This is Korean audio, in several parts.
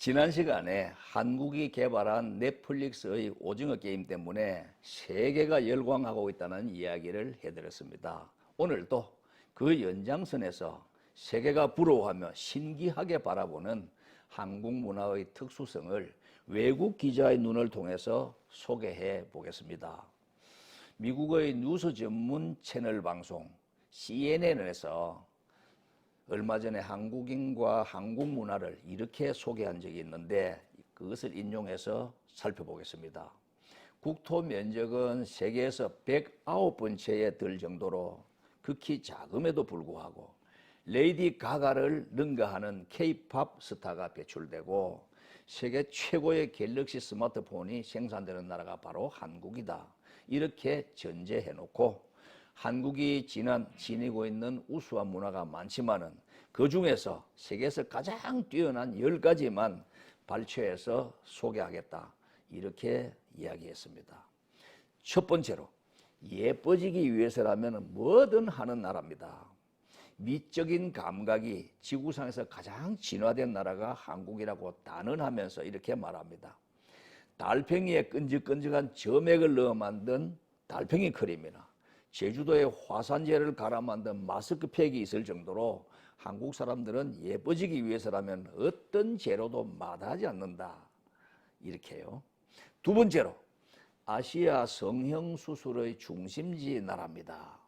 지난 시간에 한국이 개발한 넷플릭스의 오징어 게임 때문에 세계가 열광하고 있다는 이야기를 해드렸습니다. 오늘도 그 연장선에서 세계가 부러워하며 신기하게 바라보는 한국 문화의 특수성을 외국 기자의 눈을 통해서 소개해 보겠습니다. 미국의 뉴스 전문 채널 방송 CNN에서 얼마 전에 한국인과 한국 문화를 이렇게 소개한 적이 있는데 그것을 인용해서 살펴보겠습니다. 국토 면적은 세계에서 109번째에 들 정도로 극히 작음에도 불구하고 레이디 가가를 능가하는 K-팝 스타가 배출되고 세계 최고의 갤럭시 스마트폰이 생산되는 나라가 바로 한국이다. 이렇게 전제해놓고 한국이 지니고 있는 우수한 문화가 많지만은 그 중에서 세계에서 가장 뛰어난 10가지만 발췌해서 소개하겠다. 이렇게 이야기했습니다. 첫 번째로 예뻐지기 위해서라면 뭐든 하는 나라입니다. 미적인 감각이 지구상에서 가장 진화된 나라가 한국이라고 단언하면서 이렇게 말합니다. 달팽이에 끈적끈적한 점액을 넣어 만든 달팽이 크림이나 제주도에 화산재를 갈아 만든 마스크팩이 있을 정도로 한국 사람들은 예뻐지기 위해서라면 어떤 재료도 마다하지 않는다. 이렇게요. 두 번째로 아시아 성형수술의 중심지 나라입니다.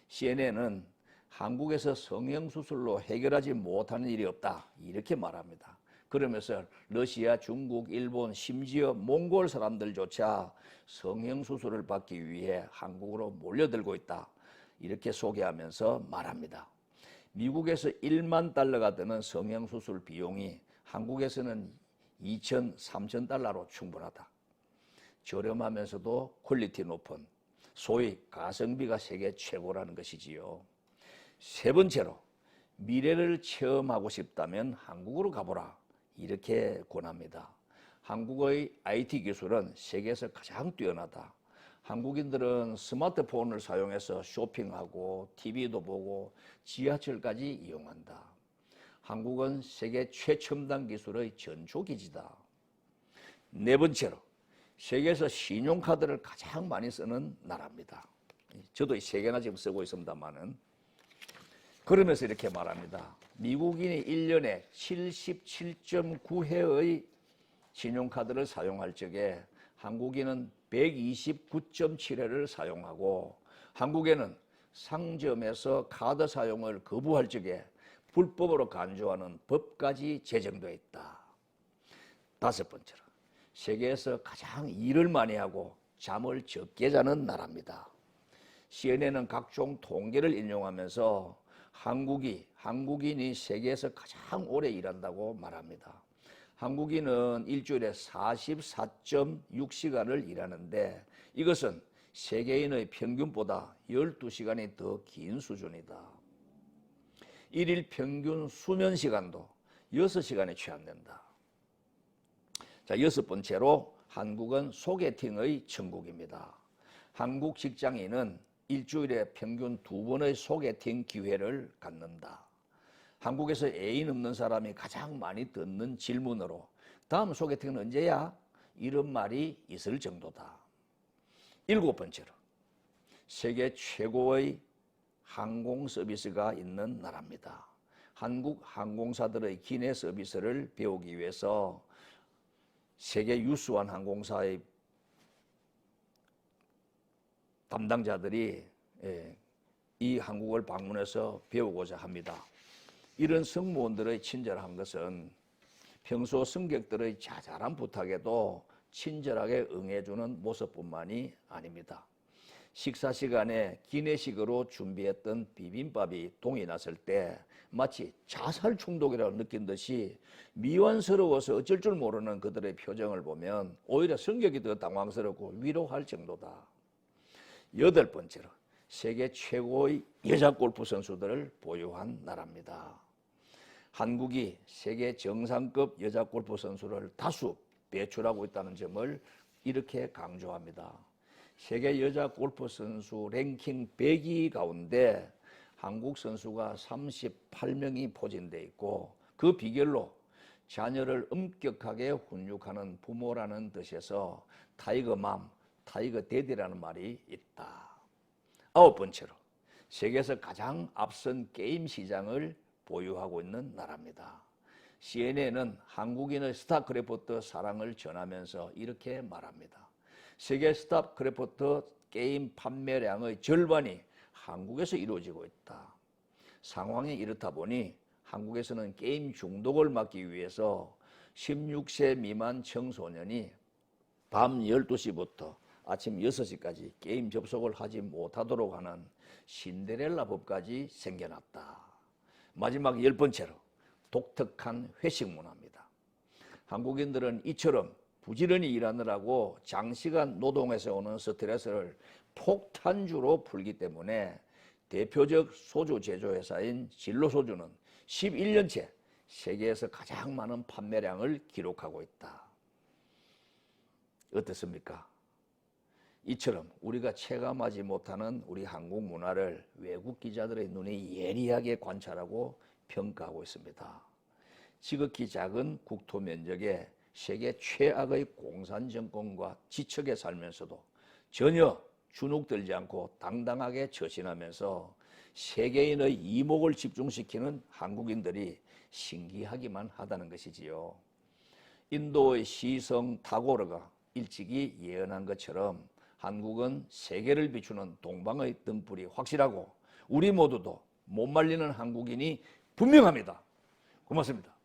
CNN은 한국에서 성형수술로 해결하지 못하는 일이 없다. 이렇게 말합니다. 그러면서 러시아, 중국, 일본, 심지어 몽골 사람들조차 성형수술을 받기 위해 한국으로 몰려들고 있다. 이렇게 소개하면서 말합니다. 미국에서 1만 달러가 드는 성형수술 비용이 한국에서는 2천, 3천 달러로 충분하다. 저렴하면서도 퀄리티 높은 소위 가성비가 세계 최고라는 것이지요. 세 번째로 미래를 체험하고 싶다면 한국으로 가보라. 이렇게 권합니다. 한국의 IT 기술은 세계에서 가장 뛰어나다. 한국인들은 스마트폰을 사용해서 쇼핑하고 TV도 보고 지하철까지 이용한다. 한국은 세계 최첨단 기술의 전초기지다. 네 번째로 세계에서 신용카드를 가장 많이 쓰는 나라입니다. 저도 3개나 지금 쓰고 있습니다만은 그러면서 이렇게 말합니다. 미국인이 1년에 77.9회의 신용카드를 사용할 적에 한국인은 129.7회를 사용하고 한국에는 상점에서 카드 사용을 거부할 적에 불법으로 간주하는 법까지 제정되어 있다. 다섯 번째로 세계에서 가장 일을 많이 하고 잠을 적게 자는 나라입니다. CNN은 각종 통계를 인용하면서 한국인이 세계에서 가장 오래 일한다고 말합니다. 한국인은 일주일에 44.6시간을 일하는데 이것은 세계인의 평균보다 12시간이 더 긴 수준이다. 일일 평균 수면 시간도 6시간에 취한다. 자, 여섯 번째로 한국은 소개팅의 천국입니다. 한국 직장인은 일주일에 평균 2번의 소개팅 기회를 갖는다. 한국에서 애인 없는 사람이 가장 많이 듣는 질문으로 다음 소개팅은 언제야? 이런 말이 있을 정도다. 일곱 번째로 세계 최고의 항공 서비스가 있는 나라입니다. 한국 항공사들의 기내 서비스를 배우기 위해서 세계 유수한 항공사의 담당자들이 이 한국을 방문해서 배우고자 합니다. 이런 승무원들의 친절한 것은 평소 승객들의 자잘한 부탁에도 친절하게 응해주는 모습뿐만이 아닙니다. 식사 시간에 기내식으로 준비했던 비빔밥이 동이 났을 때 마치 자살 중독이라고 느낀 듯이 미완스러워서 어쩔 줄 모르는 그들의 표정을 보면 오히려 승객이 더 당황스럽고 위로할 정도다. 여덟 번째로 세계 최고의 여자 골프 선수들을 보유한 나라입니다. 한국이 세계 정상급 여자 골프 선수를 다수 배출하고 있다는 점을 이렇게 강조합니다. 세계 여자 골프 선수 랭킹 100위 가운데 한국 선수가 38명이 포진되어 있고 그 비결로 자녀를 엄격하게 훈육하는 부모라는 뜻에서 타이거맘, 타이거데디라는 말이 있다. 9번째로 세계에서 가장 앞선 게임 시장을 보유하고 있는 나라입니다. CNN은 한국인의 스타크래프트 사랑을 전하면서 이렇게 말합니다. 세계 스타크래프트 게임 판매량의 절반이 한국에서 이루어지고 있다. 상황이 이렇다 보니 한국에서는 게임 중독을 막기 위해서 16세 미만 청소년이 밤 12시부터 아침 6시까지 게임 접속을 하지 못하도록 하는 신데렐라 법까지 생겨났다. 마지막 10번째로 독특한 회식 문화입니다. 한국인들은 이처럼 부지런히 일하느라고 장시간 노동에서 오는 스트레스를 폭탄주로 풀기 때문에 대표적 소주 제조회사인 진로소주는 11년째 세계에서 가장 많은 판매량을 기록하고 있다. 어떻습니까? 이처럼 우리가 체감하지 못하는 우리 한국 문화를 외국 기자들의 눈이 예리하게 관찰하고 평가하고 있습니다. 지극히 작은 국토 면적에 세계 최악의 공산 정권과 지척에 살면서도 전혀 주눅들지 않고 당당하게 처신하면서 세계인의 이목을 집중시키는 한국인들이 신기하기만 하다는 것이지요. 인도의 시성 타고르가 일찍이 예언한 것처럼 한국은 세계를 비추는 동방의 등불이 확실하고 우리 모두도 못 말리는 한국인이 분명합니다. 고맙습니다.